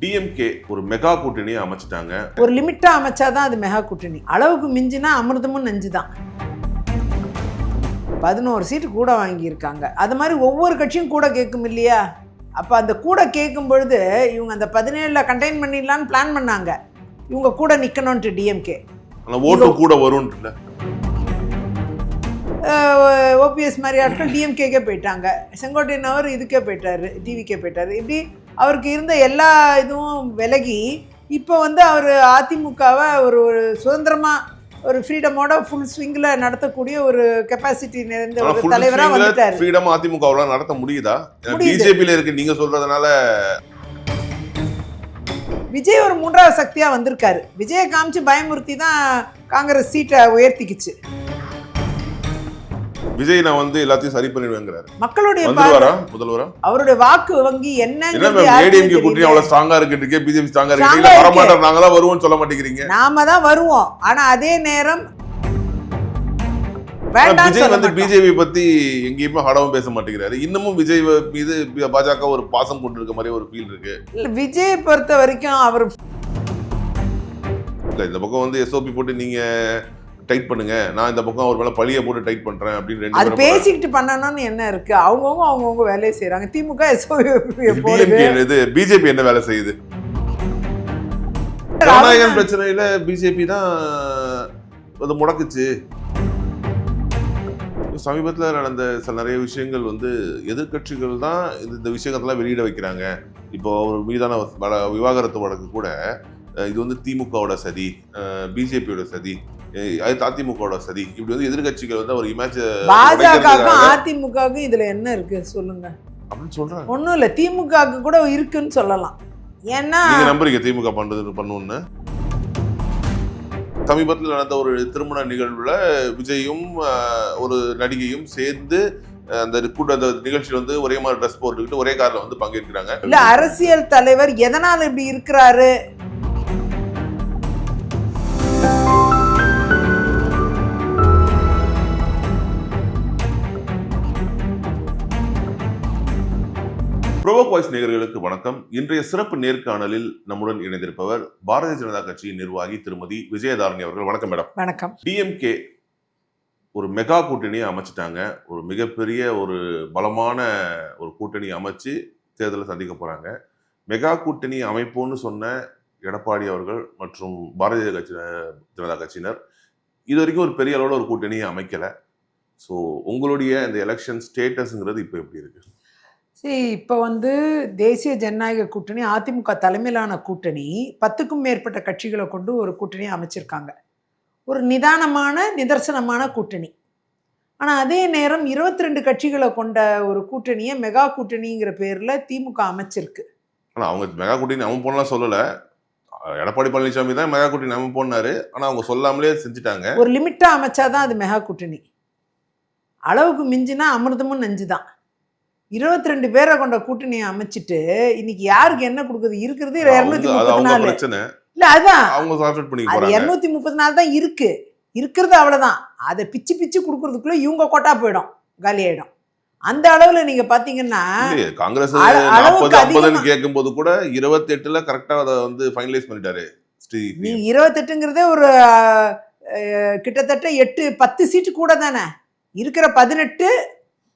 DMK ஒரு mega கூட்டணியை அமைச்சிட்டாங்க. ஒரு லிமிட்டா அமைச்சாதான் அது மெகா கூட்டணி. அளவுக்கு மிஞ்சினா அமிர்தமும் நஞ்சு தான். 11 சீட்டு கூட வாங்கியிருக்காங்க. அது மாதிரி ஒவ்வொரு கட்சியும் கூட கேட்கும் இல்லையா? அப்போ அந்த கூட கேட்கும் பொழுது இவங்க அந்த 17 கண்டெயின் பண்ணிடலான்னு பிளான் பண்ணாங்க. இவங்க கூட நிற்கணும்ட்டு டிஎம்கே. ஓட்டு கூட வரும். ஓபிஎஸ் மாதிரி ஆட்கள் டிஎம்கேக்கே போயிட்டாங்க. செங்கோட்டையன் அவர் இதுக்கே போயிட்டாரு, டிவிக்கே போயிட்டாரு. இப்படி அவருக்கு இருந்த எல்லா இதுவும் விலகி இப்போ அவர் அதிமுகவை ஒரு சுதந்திரமாக ஒரு ஃப்ரீடமோட ஃபுல் ஸ்விங்கில் நடத்தக்கூடிய ஒரு கெப்பாசிட்டி நிறைந்த ஒரு தலைவராக வந்துட்டார். ஃப்ரீடம் அதிமுகவெல்லாம் நடத்த முடியுதா? பிஜேபியில் இருக்கு நீங்க சொல்றதுனால. விஜய் ஒரு 3வது சக்தியாக வந்திருக்காரு. விஜயை காமிச்சு பயமுறுத்தி தான் காங்கிரஸ் சீட்டை உயர்த்திக்குச்சு. விஜய் நான் எல்லாத்தையும் சரி பண்ணிடுவேங்கிறாரு. மக்களுடைய முதல்வரா அவருடைய வாக்கு வங்கி என்ன? ஏடிஎம்கே கூட்டணி அவ்வளவு ஸ்ட்ராங்கா இருக்கு, பிஜேபி ஸ்ட்ராங்கா இருக்கு. வர மாட்டோம், நாங்க தான் வருவோம் சொல்ல மாட்டேங்கிறீங்க. நாம தான் வருவோம். ஆனா அதே நேரம் விஜய் பிஜேபி பத்தி எங்கேயுமே ஹடவும் பேச மாட்டேங்கிறாரு. இன்னமும் விஜய் மீது பாஜக ஒரு பாசம் கொண்டு இருக்க மாதிரி ஒரு ஃபீல் இருக்கு. விஜய் பொறுத்த வரைக்கும் அவர் இந்த பக்கம் எஸ்ஓபி போட்டு நீங்க டைட் பண்ணுங்க, நான் இந்த பக்கம் ஒரு மேல பழிய போட்டு டைட் பண்றேன் அப்படின்னு அது பேசிக்கிட்டு பண்ணணும்னு என்ன இருக்கு? அவங்கவுங்க வேலையை செய்யறாங்க. திமுக பிஜேபி என்ன வேலை செய்யுது? ஜனநாயகம் பிரச்சனையில பிஜேபி தான் முடக்குச்சு. சமீபத்தில் நடந்த நிறைய விஷயங்கள் எதிர்கட்சிகள் தான் இந்த விஷயங்கள்லாம் வெளியிட வைக்கிறாங்க. இப்போ ஒரு மீதான விவாகரத்து வழக்கு கூட இது திமுகவோட சதி, பிஜேபியோட சதி, அதிமுகவோட சதி, இப்படி எதிர்கட்சிகள் ஒரு இமேஜ். பாஜகவுக்கும் அதிமுகவுக்கும் இதுல என்ன இருக்கு சொல்லுங்க அப்படின்னு சொல்றாங்க. ஒன்றும் இல்லை, திமுகவுக்கு கூட இருக்குன்னு சொல்லலாம். ஏன்னா நீங்க நம்புறீங்க திமுக பண்ணுன்னு? சமீபத்தில் நடந்த ஒரு திருமண நிகழ்வுல விஜயும் ஒரு நடிகையும் சேர்ந்து அந்த நிகழ்ச்சியில் ஒரே மாதிரி ட்ரெஸ் போட்டுக்கிட்டு ஒரே கார்ல பங்கேற்கிறாங்க. இல்ல அரசியல் தலைவர் எதனால இப்படி இருக்கிறாரு? புரோவோக் வாய்ஸ் நேயர்களுக்கு வணக்கம். இன்றைய சிறப்பு நேர்காணலில் நம்முடன் இணைந்திருப்பவர் பாரதிய ஜனதா கட்சியின் நிர்வாகி திருமதி விஜயதாரணி அவர்கள். வணக்கம் மேடம். வணக்கம். டிஎம்கே ஒரு மெகா கூட்டணியை அமைச்சிட்டாங்க. ஒரு மிகப்பெரிய ஒரு பலமான ஒரு கூட்டணி அமைச்சு தேர்தலை சந்திக்க போறாங்க. மெகா கூட்டணி அமைப்போன்னு சொன்ன எடப்பாடி அவர்கள் மற்றும் பாரதிய ஜனதா கட்சியினர் இது வரைக்கும் ஒரு பெரிய அளவில் ஒரு கூட்டணியை அமைக்கல. ஸோ உங்களுடைய இந்த எலெக்ஷன் ஸ்டேட்டஸ்ங்கிறது இப்போ எப்படி இருக்கு? இப்போ தேசிய ஜனநாயக கூட்டணி அதிமுக தலைமையிலான கூட்டணி 10க்கும் மேற்பட்ட கட்சிகளை கொண்டு ஒரு கூட்டணியை அமைச்சிருக்காங்க. ஒரு நிதர்சனமான கூட்டணி. ஆனால் அதே நேரம் 22 கட்சிகளை கொண்ட ஒரு கூட்டணியை மெகா கூட்டணிங்கிற பேரில் திமுக அமைச்சிருக்கு. ஆனால் அவங்க மெகா கூட்டணி அமைப்போம்லாம் சொல்லலை. எடப்பாடி பழனிசாமி தான் மெகா கூட்டணி அமைப்போன்னாரு. ஆனால் அவங்க சொல்லாமலே செஞ்சுட்டாங்க. ஒரு லிமிட்டாக அமைச்சாதான் அது மெகா கூட்டணி. அளவுக்கு மிஞ்சினா அமிர்தமும் நஞ்சு தான். 22 பேரை கொண்ட கூட்டணியை அமைச்சிட்டு இன்னைக்கு யாருக்கு என்ன கொடுக்குது? இருக்கிறது 234. இல்ல அதுதான் 234 தான் இருக்கு. இருக்கிறது அவ்வளவுதான். அதை பிச்சு பிச்சு கொடுக்கறதுக்குள்ள இவங்க கொட்டா போயிடும், காலி ஆயிடும். அந்த அளவுல நீங்க பாத்தீங்கன்னா காங்கிரஸ் 40-50 கேட்கும் போது கூட 28ல கரெக்டா அதை ஃபைனலைஸ் பண்ணிட்டாரு. நீ 28ங்கிறதே ஒரு கிட்டத்தட்ட 8-10 சீட்டு கூட தானே. இருக்கிற 18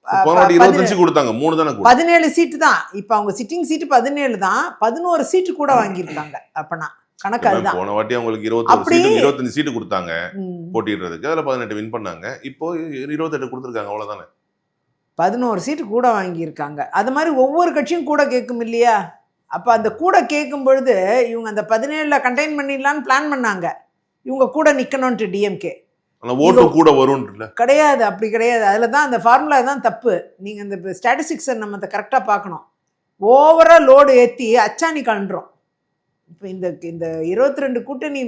17 சீட்டு தான். இப்ப அவங்க சிட்டிங் சீட்டு 17 தான். 11 சீட்டு கூட வாங்கியிருக்காங்க. அப்பனா கணக்கு அதுதான். போன வாட்டி அவங்களுக்கு 25 சீட்டு கொடுத்தாங்க போட்டிடுறதுக்கு. அதுல 18 வின் பண்ணாங்க. இப்போ 28 கொடுத்துருக்காங்க, அவ்வளவுதானே. 11 சீட்டு கூட வாங்கியிருக்காங்க. அது மாதிரி ஒவ்வொரு கட்சியும் கூட கேட்கும் இல்லையா? அப்ப அந்த கூட கேட்கும் பொழுது இவங்க அந்த 17 கண்டெயின் பண்ணிடலான்னு பிளான் பண்ணாங்க. இவங்க கூட நிக்கணும்ட்டு டிஎம்கே. ஓட்டு கூட வரும் கிடையாது, அப்படி கிடையாது. அதில் தான் அந்த ஃபார்முலா தான் தப்பு. நீங்கள் இந்த ஸ்டாட்டிஸ்டிக்ஸை நம்ம அதை கரெக்டாக பார்க்கணும். ஓவராக லோடு ஏற்றி அச்சாணி கலண்டுறோம். இப்போ இந்த 22 கூட்டணி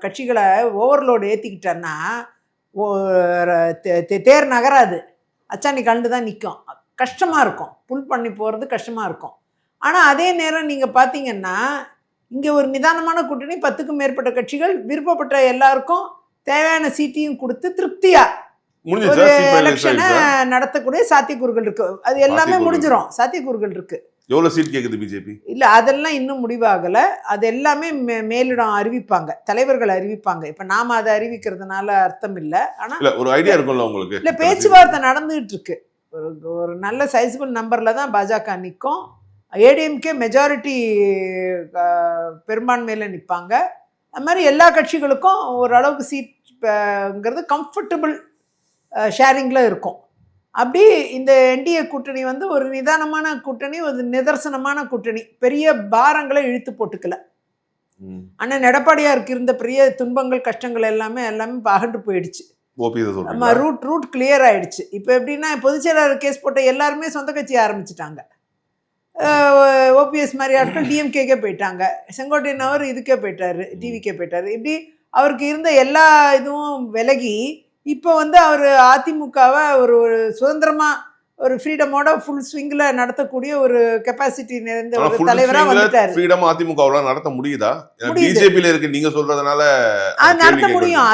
கட்சிகளை ஓவர்லோடு ஏற்றிக்கிட்டோன்னா தேர் நகராது, அச்சாணி கலண்டு தான் நிற்கும். கஷ்டமாக இருக்கும், புல் பண்ணி போகிறது கஷ்டமாக இருக்கும். ஆனால் அதே நேரம் நீங்கள் பார்த்தீங்கன்னா இங்கே ஒரு நிதானமான கூட்டணி, 10க்கும் மேற்பட்ட கட்சிகள் விருப்பப்பட்ட எல்லாருக்கும் தேவையான சீட்டையும் கொடுத்து திருப்தியா ஒரு எலெக்ஷனை நடத்தக்கூடிய சாத்தியக்கூறுகள் இருக்கு. அது எல்லாமே முடிஞ்சிடும், சாத்தியக்கூறுகள் இருக்கு. எவ்வளவு சீட் கேக்குது பிஜேபி? இல்ல அதெல்லாம் இன்னும் முடிவாகல. அது எல்லாமே மேலிடம் அறிவிப்பாங்க, தலைவர்கள் அறிவிப்பாங்க. இப்ப நாம அதை அறிவிக்கிறதுனால அர்த்தம் இல்ல. ஆனா இல்ல ஒரு ஐடியா இருக்கும்ல உங்களுக்கு? இல்ல பேச்சுவார்த்தை நடந்துகிட்டு இருக்கு. ஒரு நல்ல சைஸபிள் நம்பர்ல தான் பாஜக நிற்கும். ஏடிஎம்கே மெஜாரிட்டி பெரும்பான்மையில நிற்பாங்க. அது மாதிரி எல்லா கட்சிகளுக்கும் ஓரளவுக்கு சீட்ங்கிறது கம்ஃபர்டபுள் ஷேரிங்கில் இருக்கும். அப்படி இந்த என்டிஏ கூட்டணி வந்து ஒரு நிதானமான கூட்டணி, ஒரு நிதர்சனமான கூட்டணி. பெரிய பாரங்களை இழுத்து போட்டுக்கல. அண்ணன் எடப்பாடியாருக்கு இருந்த பெரிய துன்பங்கள் கஷ்டங்கள் எல்லாமே இப்போ அகன்று போயிடுச்சு. ரூட் கிளியர் ஆயிடுச்சு. இப்போ எப்படின்னா பொதுச்செயலாளர் கேஸ் போட்ட எல்லாருமே சொந்த கட்சி ஆரம்பிச்சிட்டாங்க. ஓபிஎஸ் மாதிரி ஆட்கள் டிஎம்கேக்கே போயிட்டாங்க. செங்கோட்டையன் அவர் இதுக்கே போயிட்டாரு, டிவிக்கே போயிட்டாரு. இப்படி அவருக்கு இருந்த எல்லா இதுவும் விலகி இப்போ வந்து அவர் அதிமுகவை ஒரு சுதந்திரமா ஒரு ஃப்ரீடமோட ஃபுல் ஸ்விங்ல நடத்தக்கூடிய ஒரு கெப்பாசிட்டி நிறைந்த ஒரு தலைவரா வந்துட்டாரு. ஃப்ரீடம் அதிமுகவால நடத்த முடியுதா? பிஜேபில இருக்கு நீங்க சொல்றதுனால அது நடத்த முடியும்.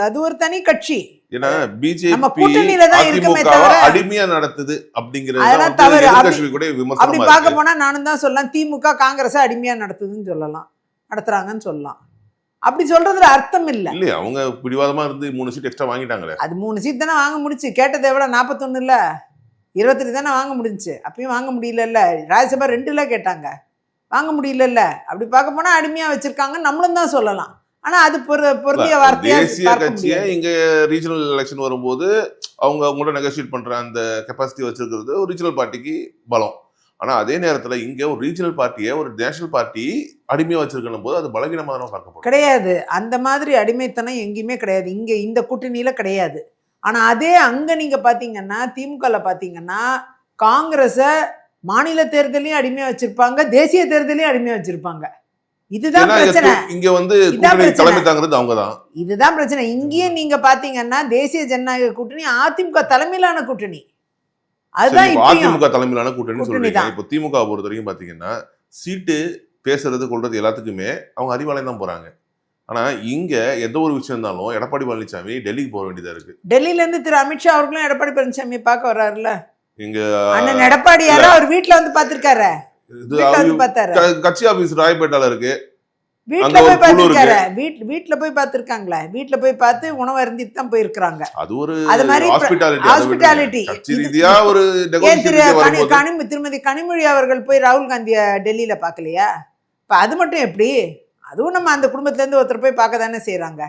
அது ஒரு தனி கட்சி. ஏன்னா பிஜேபி நம்ம கூட்டணியில தான் இருக்கமே தவிர அடிமையா நடத்துது அப்படிங்கிறது அப்படி பார்க்க போனா நானும் தான் சொல்லலாம், திமுக காங்கிரஸ் அடிமையா நடத்துதுன்னு சொல்லலாம், நடத்துறாங்கன்னு சொல்லலாம். அப்படி சொல்றதுல அர்த்தம் இல்ல. இல்ல அவங்க பிடிவாதமா இருந்து 3 சீட் எக்ஸ்ட்ரா வாங்கிட்டாங்களே. அது 3 சீட் தானே வாங்க முடிச்சு. கேட்டதை விட 41 இல்ல 22 தானே வாங்க முடிஞ்சு. அப்பயும் வாங்க முடியல. ராஜ்யசபா 2 கேட்டாங்க, வாங்க முடியல. அப்படி பார்க்க போனா அடிமையா வச்சிருக்காங்க நம்மளும் தான் சொல்லலாம். ஆனா அது பொருந்திய வார்த்தையா தேசிய கட்சியை இங்க ரீஜனல் எலெக்ஷன் வரும்போது அவங்களோட நெகோசியேட் பண்ற அந்த கெப்பாசிட்டி வச்சிருக்கிறது ஒரு ரீஜனல் பார்ட்டிக்கு பலம். ஆனா அதே நேரத்துல இங்க ஒரு ரீஜனல் பார்ட்டியை ஒரு நேஷனல் பார்ட்டி அடிமையா வச்சிருக்கணும் போது அது பலகீனமா தான் பார்க்கப்படும். கிடையாது, அந்த மாதிரி அடிமைத்தனம் எங்கேயுமே கிடையாது. இங்க இந்த கூட்டணியில கிடையாது. ஆனா அதே அங்க நீங்க பாத்தீங்கன்னா திமுகல பாத்தீங்கன்னா காங்கிரஸ மாநில தேர்தலையும் அடிமையா வச்சிருப்பாங்க, தேசிய தேர்தலையும் அடிமையா வச்சிருப்பாங்க. இதுதான் பிரச்சனை. இங்க வந்து தலைமை தாங்கிறது அவங்கதான். இதுதான் பிரச்சனை. இங்கேயும் நீங்க பாத்தீங்கன்னா தேசிய ஜனநாயக கூட்டணி அதிமுக தலைமையிலான கூட்டணி. அதுதான் அதிமுக தலைமையிலான கூட்டணி சொல்றீங்க. இப்போ திமுக பொறுத்த வரைக்கும் பாத்தீங்கன்னா சீட்டு பேசுறது கொள்றது எல்லாத்துக்குமே அவங்க அறிவாலயம் தான் போறாங்க. ஆனா இங்க எந்த ஒரு விஷயம் இருந்தாலும் எடப்பாடி பழனிசாமி டெல்லிக்கு போக வேண்டியதா இருக்கு. டெல்லியில இருந்து திரு அமித்ஷா அவர்களும் எடப்பாடி பழனிசாமியை பார்க்க வர்றாருல்ல. இங்க அண்ணன் எடப்பாடி யாரோ அவர் வீட்டுல வந்து பாத்துருக்காரு. கட்சி ஆபீஸ் ராயப்பேட்டால இருக்கு. வீட்டுல போய் பாத்துருக்காரு. வீட்டுல போய் பாத்துருக்காங்களா? வீட்டுல போய் பார்த்து உணவு அருந்திட்டு தான் போயிருக்காங்க. அது ஒரு ஹாஸ்பிட்டாலிட்டி. திருமதி கனிமொழி அவர்கள் போய் ராகுல் காந்திய டெல்லியில பாக்கலையா? இப்ப அது மட்டும் எப்படி? அதுவும் நம்ம அந்த குடும்பத்துல இருந்து ஒருத்தர் போய் பார்க்க தானே செய்யறாங்க.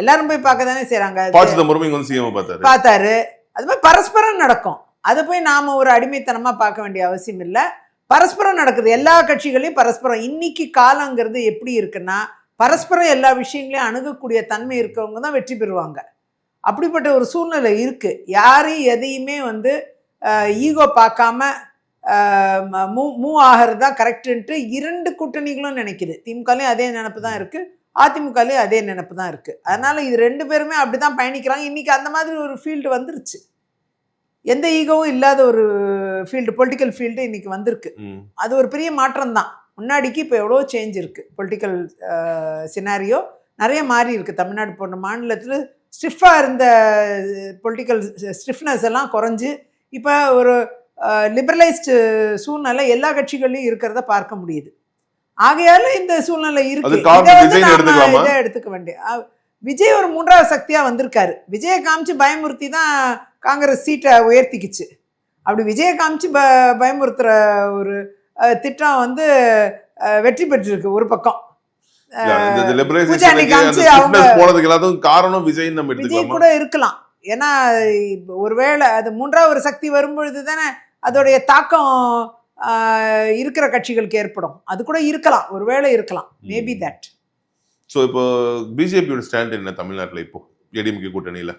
எல்லாரும் போய் பார்க்க தானே செய்யறாங்க. பார்த்தாரு. அது மாதிரி பரஸ்பரம் நடக்கும். அதை போய் நாம ஒரு அடிமைத்தனமா பார்க்க வேண்டிய அவசியம் இல்லை. பரஸ்பரம் நடக்குது. எல்லா கட்சிகளையும் பரஸ்பரம். இன்னைக்கு காலங்கிறது எப்படி இருக்குன்னா பரஸ்பரம் எல்லா விஷயங்களையும் அணுகக்கூடிய தன்மை இருக்கவங்க தான் வெற்றி பெறுவாங்க. அப்படிப்பட்ட ஒரு சூழ்நிலை இருக்கு. யாரையும் எதையுமே வந்து ஈகோ பார்க்காம மூவ் ஆகிறது தான் கரெக்டுன்ட்டு 2 கூட்டணிகளும் நினைக்குது. திமுகலையும் அதே நினைப்பு தான் இருக்கு, அதிமுகலையும் அதே நினைப்பு தான் இருக்கு. அதனால இது 2 பேருமே அப்படிதான் பயணிக்கிறாங்க. இன்னைக்கு அந்த மாதிரி ஒரு ஃபீல்டு வந்துருச்சு. எந்த ஈகோவும் இல்லாத ஒரு ஃபீல்டு, பொலிட்டிக்கல் ஃபீல்டு இன்னைக்கு வந்திருக்கு. அது ஒரு பெரிய மாற்றம் தான். முன்னாடிக்கு இப்போ எவ்வளோ சேஞ்ச் இருக்குது. பொலிட்டிக்கல் சினாரியோ நிறைய மாறி இருக்குது. தமிழ்நாடு போன்ற மாநிலத்தில் ஸ்டிஃபாக இருந்த பொலிட்டிக்கல் ஸ்டிஃப்னஸ் எல்லாம் குறைஞ்சி இப்போ ஒரு லிபரலைஸ்டு சூழ்நிலை எல்லா கட்சிகள்லையும் இருக்கிறத பார்க்க முடியுது. ஆகையால இந்த சூழ்நிலை இருக்கு. இதை எடுத்துக்க வேண்டிய விஜய் ஒரு 3வது சக்தியா வந்திருக்காரு. விஜயை காமிச்சு பயமுறுத்தி தான் காங்கிரஸ் சீட்டை உயர்த்திக்குச்சு. அப்படி விஜயை காமிச்சு பயமுறுத்துற ஒரு திட்டம் வந்து வெற்றி பெற்றிருக்கு. ஒரு பக்கம் காரணம் விஜய் கூட இருக்கலாம். ஏன்னா ஒருவேளை அது 3வது சக்தி வரும்பொழுது தானே அதோடைய தாக்கம் இருக்கிற கட்சிகளுக்கு ஏற்படும். அது கூட இருக்கலாம், ஒருவேளை இருக்கலாம். Maybe that. ஸோ இப்போ பிஜேபியோட ஸ்டாண்ட் என்ன தமிழ்நாட்டில் இப்போ ஏடிஎம்கே கூட்டணியில்?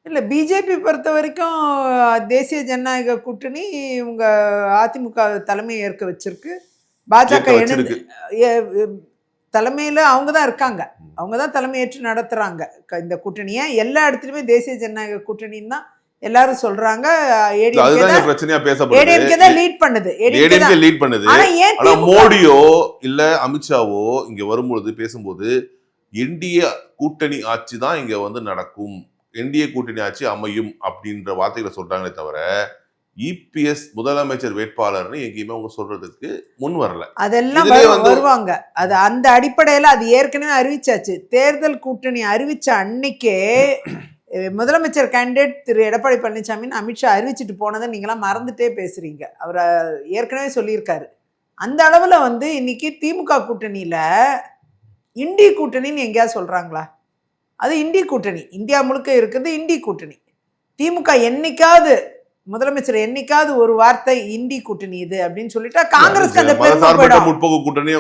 இல்லை, பிஜேபி பொறுத்த வரைக்கும் தேசிய ஜனநாயக கூட்டணி இவங்க அதிமுக தலைமையை ஏற்க வச்சிருக்கு. பாஜக தலைமையில் அவங்க தான் இருக்காங்க. அவங்க தான் தலைமையேற்று நடத்துகிறாங்க இந்த கூட்டணியை. எல்லா இடத்துலையுமே தேசிய ஜனநாயக கூட்டணின்னு தான் எல்லாரும் சொல்றாங்க. மோடியோ இல்ல அமித்ஷாவோ இங்க வரும்பொழுது பேசும்போது என்டிஏ கூட்டணி ஆட்சி தான் இங்க வந்து நடக்கும், என்டிஏ கூட்டணி ஆட்சி அமையும் அப்படின்ற வார்த்தைகளை சொல்றாங்களே தவிர இபிஎஸ் முதலமைச்சர் வேட்பாளர்னு எங்கேயுமே அவங்க சொல்றதுக்கு முன் வரல. அதெல்லாம் வருவாங்க. அது அந்த அடிப்படையில அது ஏற்கனவே அறிவிச்சாச்சு. தேர்தல் கூட்டணி அறிவிச்ச அன்னைக்கே முதலமைச்சர் கேண்டிடேட் திரு எடப்பாடி பழனிசாமின்னு அமித்ஷா அறிவிச்சிட்டு போனதை நீங்களாம் மறந்துட்டே பேசுறீங்க. அவர் ஏற்கனவே சொல்லியிருக்காரு. அந்த அளவில் இன்னைக்கு திமுக கூட்டணியில் இண்டி கூட்டணின்னு எங்கேயாவது சொல்கிறாங்களா? அது இண்டி கூட்டணி, இந்தியா முழுக்க இருக்குது இண்டி கூட்டணி. திமுக என்னைக்காவது முதலமைச்சர் என்னைக்காவது ஒரு வார்த்தை இந்தி கூட்டணி இது அப்படின்னு சொல்லிட்டா காங்கிரஸ்க்கு அந்த முற்போக்கு கூட்டணி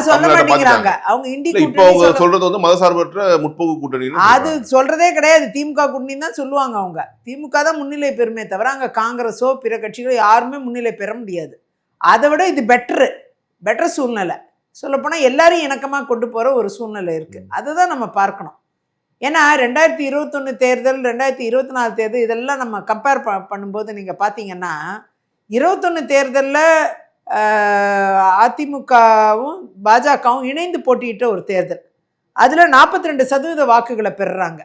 சொல்ல மாட்டேங்கிறாங்க. அவங்க இந்தி கூட்டணி சொல்றது மதசார்பற்ற முற்போக்கு கூட்டணி அது சொல்றதே கிடையாது. திமுக கூட்டணி தான் சொல்லுவாங்க. அவங்க திமுக தான் முன்னிலை பெறுமே தவிர அங்க காங்கிரஸோ பிற கட்சிகளோ யாருமே முன்னிலை பெற முடியாது. அதை விட இது பெட்டர் சூழ்நிலை. சொல்லப்போனா எல்லாரையும் இணக்கமா கொண்டு போற ஒரு சூழ்நிலை இருக்கு. அதுதான் நம்ம பார்க்கணும். ஏன்னா 2021 தேர்தல் 2024 தேர்தல் இதெல்லாம் நம்ம கம்பேர் பண்ணும்போது நீங்கள் பார்த்தீங்கன்னா 21 தேர்தலில் அதிமுகவும் பாஜகவும் இணைந்து போட்டியிட்ட ஒரு தேர்தல். அதில் 42% வாக்குகளை பெறுறாங்க.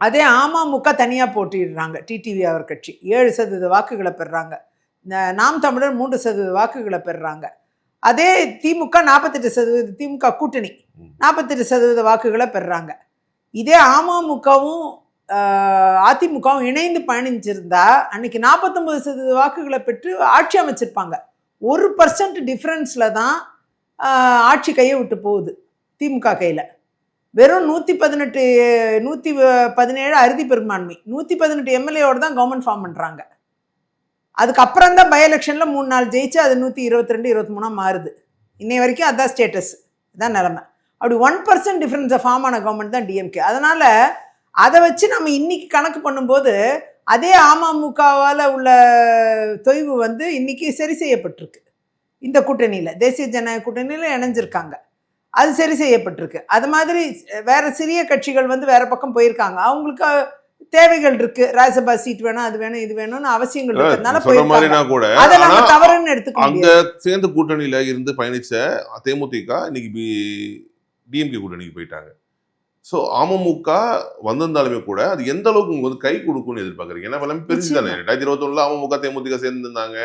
அதே அமமுக தனியாக போட்டிடுறாங்க. டிடிவி அவர் கட்சி 7% வாக்குகளை பெறுறாங்க. நாம் தமிழர் 3% வாக்குகளை பெறுறாங்க. அதே திமுக 48%, திமுக கூட்டணி 48% வாக்குகளை பெறுறாங்க. இதே அமமுகவும் அதிமுகவும் இணைந்து பயணிச்சிருந்தா அன்னைக்கு 49% வாக்குகளை பெற்று ஆட்சி அமைச்சிருப்பாங்க. 1% டிஃப்ரென்ஸில் தான் ஆட்சி கையை விட்டு போகுது திமுக கையில். வெறும் 117 அறுதி பெரும்பான்மை 118 எம்எல்ஏவோடு தான் கவர்மெண்ட் ஃபார்ம் பண்ணுறாங்க. அதுக்கப்புறம் தான் பை எலெக்ஷனில் 3 நாள் ஜெயிச்சு அது 122, 23 மாறுது. இன்னை வரைக்கும் அதுதான் ஸ்டேட்டஸ், அதுதான் நிலைமை. அப்படி 1% டிஃப்ரென்ஸை ஃபார்ம் ஆன கவர்மெண்ட் தான் டிஎம்கே. அதனால் அதை வச்சு நம்ம இன்னைக்கு கணக்கு பண்ணும்போது அதே அமமுகவால் உள்ள தொய்வு இன்னைக்கு சரி செய்யப்பட்டிருக்கு. இந்த கூட்டணியில் தேசிய ஜனநாயக கூட்டணியில் இணைஞ்சிருக்காங்க, அது சரி செய்யப்பட்டிருக்கு. அது மாதிரி வேற சிறிய கட்சிகள் வேற பக்கம் போயிருக்காங்க. அவங்களுக்கு தேவைகள் இருக்கு. ராஜ்யசபா சீட் வேணும், அது வேணும், இது வேணும்னு அவசியங்கள் இருக்கிறதுனால போயிருக்காங்க. அதை நம்ம தவறுன்னு எடுத்துக்கோங்க. அங்க சேர்ந்த கூட்டணியில இருந்து பயணிச்ச தேமுதிக இன்னைக்கு டிஎம்கே கூட்டணிக்கு போயிட்டாங்க. ஸோ அமமுக வந்திருந்தாலுமே கூட அது எந்த அளவுக்கு உங்களுக்கு கை கொடுக்கும்னு எதிர்பார்க்குறீங்க? ஏன்னா எல்லாமே பெருசு தானே. 2021 அமமுக தேமுதிக சேர்ந்துருந்தாங்க.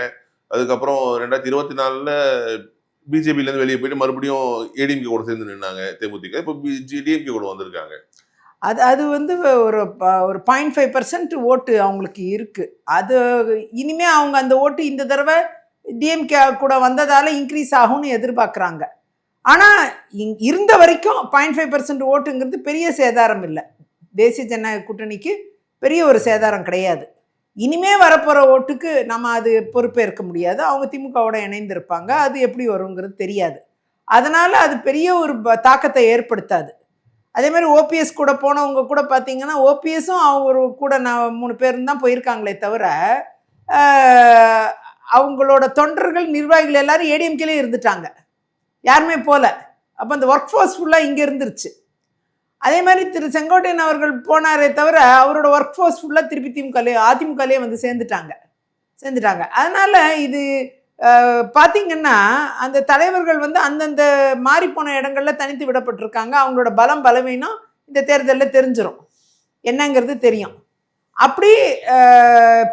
அதுக்கப்புறம் 2024 பிஜேபியிலேருந்து வெளியே போயிட்டு மறுபடியும் ஏடிஎம்கே கூட சேர்ந்து நின்னாங்க தேமுதிக. இப்போ டிஎம்கே கூட வந்திருக்காங்க. அது ஒரு 0.5% ஓட்டு அவங்களுக்கு இருக்கு. அது இனிமே அவங்க அந்த ஓட்டு இந்த தடவை டிஎம்கே கூட வந்ததால இன்க்ரீஸ் ஆகும்னு எதிர்பார்க்குறாங்க. ஆனால் இருந்த வரைக்கும் 0.5% ஓட்டுங்கிறது பெரிய சேதாரம் இல்லை. தேசிய ஜனநாயக கூட்டணிக்கு பெரிய ஒரு சேதாரம் கிடையாது. இனிமே வரப்போகிற ஓட்டுக்கு நம்ம அது பொறுப்பேற்க முடியாது. அவங்க திமுகவோட இணைந்திருப்பாங்க, அது எப்படி வருங்கிறது தெரியாது. அதனால் அது பெரிய ஒரு தாக்கத்தை ஏற்படுத்தாது. அதே மாதிரி ஓபிஎஸ் கூட போனவங்க கூட பார்த்தீங்கன்னா ஓபிஎஸும் அவங்க கூட 3 பேரும் தான் போயிருக்காங்களே தவிர அவங்களோட தொண்டர்கள் நிர்வாகிகள் எல்லாரும் ஏடிஎம்கேலே இருந்துட்டாங்க, யாருமே போல. அப்போ அந்த ஒர்க் ஃபோர்ஸ் ஃபுல்லாக இங்கே இருந்துருச்சு. அதே மாதிரி திரு செங்கோட்டையன் அவர்கள் போனாரே தவிர அவரோட ஒர்க் ஃபோர்ஸ் ஃபுல்லாக திருப்பி அதிமுகலே சேர்ந்துட்டாங்க. அதனால் இது பார்த்தீங்கன்னா அந்த தலைவர்கள் அந்தந்த மாறிப்போன இடங்களில் தனித்து விடப்பட்டிருக்காங்க. அவங்களோட பலவீனம் இந்த தேர்தலில் தெரிஞ்சிடும், என்னங்கிறது தெரியும். அப்படி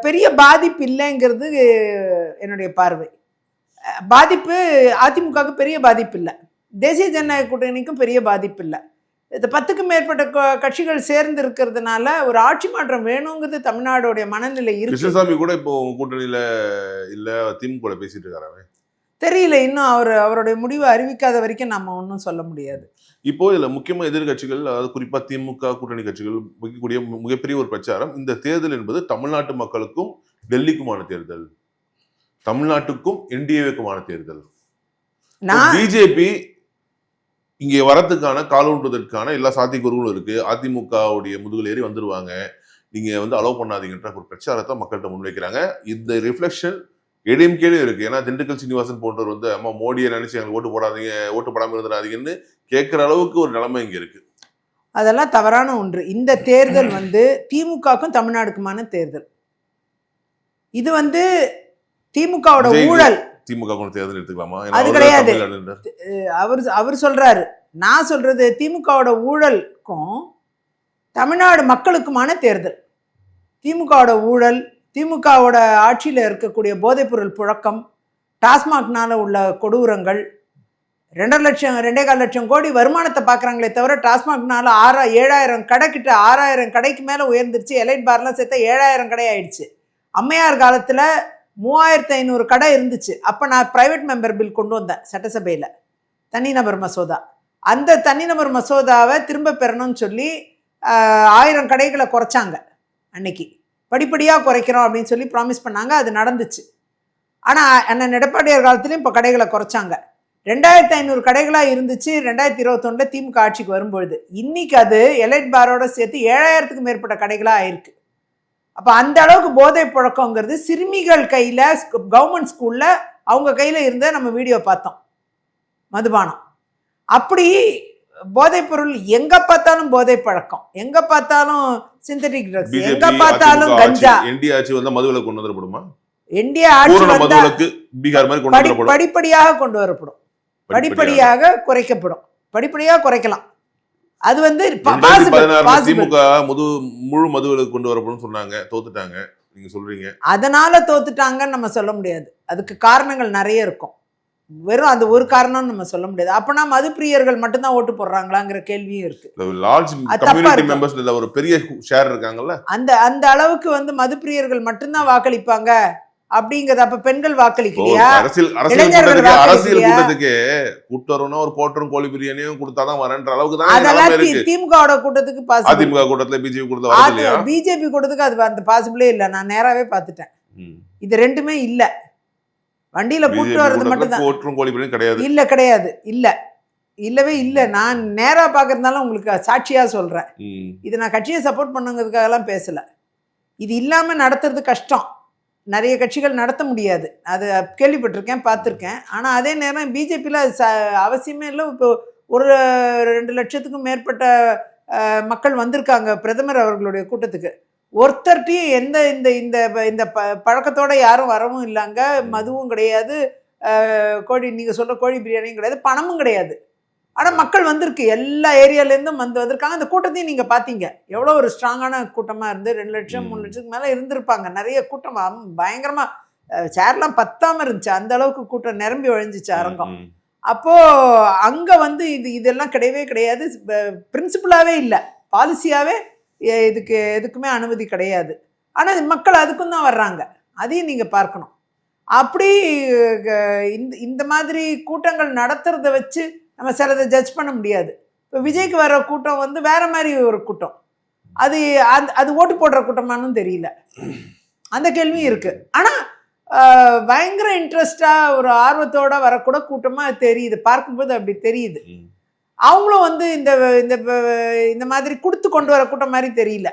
பெரிய பாதிப்பு இல்லைங்கிறது என்னுடைய பார்வை. பாதிப்பு அதிமுகவுக்கு பெரிய பாதிப்பு இல்லை, தேசிய ஜனநாயக கூட்டணிக்கும் பெரிய பாதிப்பு இல்லை. இந்த 10க்கும் மேற்பட்ட கட்சிகள் சேர்ந்து இருக்கிறதுனால ஒரு ஆட்சி மாற்றம் வேணுங்கிறது தமிழ்நாடுடைய மனநிலை இருக்கு. கிருஷ்ணசாமி கூட இப்போ கூட்டணியில இல்ல திமுக பேசிட்டு இருக்காரு, தெரியல. இன்னும் அவருடைய முடிவை அறிவிக்காத வரைக்கும் நம்ம ஒன்றும் சொல்ல முடியாது. இப்போ இதுல முக்கியமா எதிர்கட்சிகள், அதாவது குறிப்பா திமுக கூட்டணி கட்சிகள் வைக்கக்கூடிய மிகப்பெரிய ஒரு பிரச்சாரம், இந்த தேர்தல் என்பது தமிழ்நாட்டு மக்களுக்கும் டெல்லிக்குமான தேர்தல், தமிழ்நாட்டுக்கும் என்டிஏவுக்குமான தேர்தல். பிஜேபி இங்கே வரத்துக்கான காலூன்றுவதற்கான எல்லா சாத்தியக்கூறுகளும் இருக்கு. அதிமுகவுடைய முதுகில் ஏறி வந்துருவாங்க, நீங்க அலோவ் பண்ணாதீங்கன்ற ஒரு பிரச்சாரத்தை மக்கள்கிட்ட முன்வைக்கிறாங்க. இந்த ரிஃப்ளெக்ஷன் ஏடிஎம்கேலே இருக்கு. ஏன்னா திண்டுக்கல் சீனிவாசன் போன்றவர் அம்மா மோடியை நினைச்சு எங்களுக்கு ஓட்டு போடாதீங்க, ஓட்டு போடாமல் இருந்துடாதீங்கன்னு கேட்குற அளவுக்கு ஒரு நிலைமை இங்க இருக்கு. அதெல்லாம் தவறான ஒன்று. இந்த தேர்தல் திமுகவுக்கும் தமிழ்நாடுக்குமான தேர்தல். இது திமுகவோட ஊழல். திமுக தேர்தல் எடுத்துக்கலாமா? அது கிடையாது. அவர் சொல்றாரு, நான் சொல்றது திமுகவோட ஊழலுக்கும் தமிழ்நாடு மக்களுக்குமான தேர்தல். திமுகவோட ஊழல், திமுகவோட ஆட்சியில் இருக்கக்கூடிய போதைப்பொருள் புழக்கம், டாஸ்மாக்னால உள்ள கொடூரங்கள், 2.25 லட்சம் கோடி வருமானத்தை பார்க்குறாங்களே தவிர டாஸ்மாக்னால 7,000 கடை கிட்ட 6,000 கடைக்கு மேலே உயர்ந்துருச்சு. எலைட் பார்லாம் சேர்த்தா 7,000 கடை ஆயிடுச்சு. அம்மையார் காலத்தில் 3,500 கடை இருந்துச்சு. அப்போ நான் ப்ரைவேட் மெம்பர் பில் கொண்டு வந்தேன் சட்டசபையில், தனிநபர் மசோதா. அந்த தனிநபர் மசோதாவை திரும்ப பெறணும்னு சொல்லி 1000 கடைகளை குறைச்சாங்க. அன்னைக்கு படிப்படியாக குறைக்கிறோம் அப்படின்னு சொல்லி ப்ராமிஸ் பண்ணாங்க. அது நடந்துச்சு. ஆனால் அண்ணன் எடப்பாடியார் காலத்துலேயும் இப்போ கடைகளை குறைச்சாங்க. 2,500 கடைகளாக இருந்துச்சு 2021 திமுக ஆட்சிக்கு வரும்பொழுது. இன்னைக்கு அது எலைட் பாரோட சேர்த்து 7,000க்கு மேற்பட்ட கடைகளாக ஆயிருக்கு. அப்போ அந்த அளவுக்கு போதை புழக்கங்கிறது சிறுமிகள் கையில், கவர்மெண்ட் ஸ்கூலில் அவங்க கையில் இருந்த நம்ம வீடியோ பார்த்தோம். மதுபானம் அப்படி போதைப் பொருள் எங்க பார்த்தாலும் போதை பழக்கம், எங்க பார்த்தாலும் சிந்தட்டிக் ட்ரக்ஸ், எங்க பார்த்தாலும் கஞ்சா. என்டிஏ ஆட்சி வந்தா மதுவிலக்கு கொண்டு வரப்படுமா? என்டிஏ ஆட்சி வந்தா பீகார் மாதிரி கொண்டு வரப்படும். படிப்படியாக கொண்டு வரப்படும், படிப்படியாக குறைக்கப்படும், படிப்படியாக குறைக்கலாம். அது வந்து திமுக முழு மதுவிலக்கு கொண்டு வரப்படும் சொன்னாங்க, தோத்துட்டாங்க. நீங்க சொல்றீங்க அதனால தோத்துட்டாங்கன்னு நம்ம சொல்ல முடியாது. அதுக்கு காரணங்கள் நிறைய இருக்கும். வெறும் அது ஒரு காரணம்னு நம்ம சொல்ல முடியாது. அப்பனா மது பிரியர்கள் மட்டும்தான் ஓட்டு போடுறாங்களாங்கிற கேள்வியும் இருக்கு. லார்ஜ் கம்யூனிட்டி மெம்பர்ஸ்ல ஒரு பெரிய ஷேர் இருக்காங்கல்ல, அந்த அளவுக்கு வந்து மது பிரியர்கள் மட்டும்தான் வாக்களிப்பாங்க அப்படிங்கறது. அப்ப பெண்கள் வாக்களிக்கலையா? அரசியல் கூட்டத்துக்கு கூட்டறோம்னா ஒரு கோட்டரும் கோழி பிரியாணியும் கொடுத்தாதான் வரன்ற அளவுக்கு தான். அதெல்லாம் திமுகவோட கூட்டத்துக்கு பாசிபிள். அதிமுக கூட்டத்துல பிஜேபி கூட்டத்துல பிஜேபி கூட்டத்துக்கு அது அந்த பாசிபிளே இல்ல. நான் நேராவே பார்த்துட்டேன். இது ரெண்டுமே இல்ல. வண்டியில கூட்டு வர்றது மட்டும்தான். கோட்டரும் கோழி பிரியாணி கிடையாது. இல்ல கிடையாது, இல்ல இல்லவே இல்ல. நான் நேரா பாக்குறதுனால உங்களுக்கு சாட்சியா சொல்றேன். இது நான் கட்சியை சப்போர்ட் பண்ணுங்கிறதுக்காக எல்லாம் பேசல. இது இல்லாம நடத்துறது கஷ்டம். நிறைய கட்சிகள் நடத்த முடியாது, அது கேள்விப்பட்டிருக்கேன், பார்த்துருக்கேன். ஆனால் அதே நேரம் பிஜேபியில் அது அவசியமே இல்லை. இப்போ ஒரு 2 லட்சத்துக்கும் மேற்பட்ட மக்கள் வந்திருக்காங்க பிரதமர் அவர்களுடைய கூட்டத்துக்கு. ஒருத்தர்கிட்டையும் எந்த இந்த இந்த இந்த பழக்கத்தோட யாரும் வரவும் இல்லைங்க. மதுவும் கிடையாது, நீங்கள் சொல்கிற கோழி பிரியாணியும் கிடையாது, பணமும் கிடையாது. ஆனால் மக்கள் வந்திருக்கு, எல்லா ஏரியாலேருந்தும் வந்திருக்காங்க. அந்த கூட்டத்தையும் நீங்கள் பார்த்தீங்க, எவ்வளோ ஒரு ஸ்ட்ராங்கான கூட்டமாக இருந்து 2 லட்சம் 3 லட்சத்துக்கு மேலே இருந்திருப்பாங்க. நிறைய கூட்டம் பயங்கரமாக, சேர்லாம் பத்தாமல் இருந்துச்சு, அந்த அளவுக்கு கூட்டம் நிரம்பி வழிஞ்சிச்சு அரங்கம். அப்போது அங்கே வந்து இதெல்லாம் கிடையவே கிடையாது. பிரின்சிபலாகவே இல்லை, பாலிசியாகவே எதுக்குமே அனுமதி கிடையாது. ஆனால் மக்கள் அதுக்கும் தான் வர்றாங்க, அதையும் நீங்கள் பார்க்கணும். அப்படி இந்த மாதிரி கூட்டங்கள் நடத்துறத வச்சு நம்ம சிலதை ஜட்ஜ் பண்ண முடியாது. இப்போ விஜய்க்கு வர கூட்டம் வந்து வேற மாதிரி ஒரு கூட்டம், அது ஓட்டு போடுற கூட்டமானு தெரியல, அந்த கேள்வியும் இருக்கு. ஆனால் பயங்கர இன்ட்ரெஸ்டாக ஒரு ஆர்வத்தோட வரக்கூட கூட்டமாக தெரியுது, பார்க்கும்போது அப்படி தெரியுது. அவங்களும் வந்து இந்த மாதிரி கொடுத்து கொண்டு வர கூட்டம் மாதிரி தெரியல.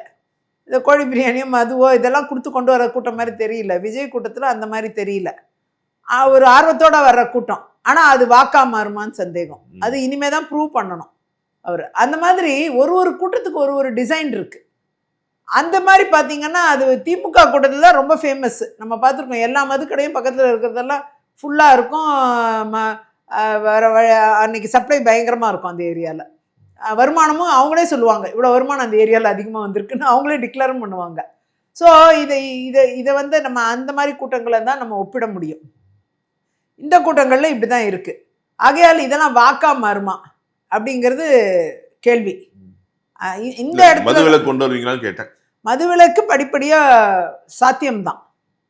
இந்த கோழி பிரியாணியோ மதுவோ இதெல்லாம் கொடுத்து கொண்டு வர கூட்டம் மாதிரி தெரியல. விஜய் கூட்டத்தில் அந்த மாதிரி தெரியல, ஒரு ஆர்வத்தோட வர்ற கூட்டம். ஆனால் அது வாக்கா மாறுமான்னு சந்தேகம். அது இனிமே தான் ப்ரூவ் பண்ணணும் அவர். அந்த மாதிரி ஒரு கூட்டத்துக்கு ஒரு டிசைன் இருக்கு. அந்த மாதிரி பார்த்தீங்கன்னா அது திமுக கூட்டத்தில் தான் ரொம்ப ஃபேமஸ். நம்ம பார்த்துருக்கோம், எல்லா மதுக்கடையும் பக்கத்தில் இருக்கிறதெல்லாம் ஃபுல்லாக இருக்கும். அன்னைக்கு சப்ளை பயங்கரமாக இருக்கும் அந்த ஏரியாவில். வருமானமும் அவங்களே சொல்லுவாங்க, இவ்வளோ வருமானம் அந்த ஏரியாவில் அதிகமாக வந்திருக்குன்னு அவங்களே டிக்ளேரும் பண்ணுவாங்க. ஸோ இதை வந்து நம்ம அந்த மாதிரி கூட்டங்களை தான் நம்ம ஒப்பிட முடியும். இந்த கூட்டங்களில் இப்படி தான் இருக்குது. ஆகையால் இதெல்லாம் வாக்கா மாறுமா அப்படிங்கிறது கேள்வி. இந்த இடத்துல கொண்டு வருவீங்களான்னு கேட்டேன். மதுவிலக்கு படிப்படியாக சாத்தியம்தான்,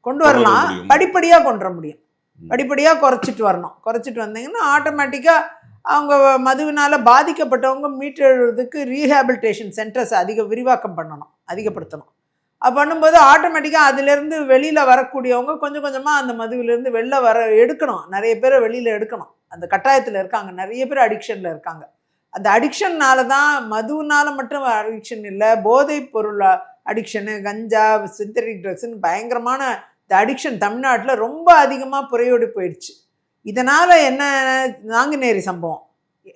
கொண்டு வரலாம், படிப்படியாக கொண்டு வர முடியும். படிப்படியாக குறைச்சிட்டு வரணும். குறைச்சிட்டு வந்தீங்கன்னா ஆட்டோமேட்டிக்காக அவங்க மதுவினால் பாதிக்கப்பட்டவங்க மீட்டெழுறதுக்கு ரீஹேபிலிட்டேஷன் சென்டர்ஸ் விரிவாக்கம் பண்ணணும், அதிகப்படுத்தணும். அது பண்ணும்போது ஆட்டோமேட்டிக்காக அதிலேருந்து வெளியில் வரக்கூடியவங்க கொஞ்சம் கொஞ்சமாக அந்த மதுவிலேருந்து எடுக்கணும். நிறைய பேரை வெளியில் எடுக்கணும். அந்த கட்டாயத்தில் இருக்காங்க, நிறைய பேர் அடிக்ஷனில் இருக்காங்க. அந்த அடிக்ஷன்னால தான், மதுவினால மட்டும் அடிக்ஷன் இல்லை, போதைப் பொருள் அடிக்ஷனு, கஞ்சா, சிந்தட்டிக் ட்ரக்ஸ்ன்னு பயங்கரமான இந்த அடிக்ஷன் தமிழ்நாட்டில் ரொம்ப அதிகமாக புரையோடி போயிடுச்சு. இதனால் என்ன, நாங்குநேரி சம்பவம்,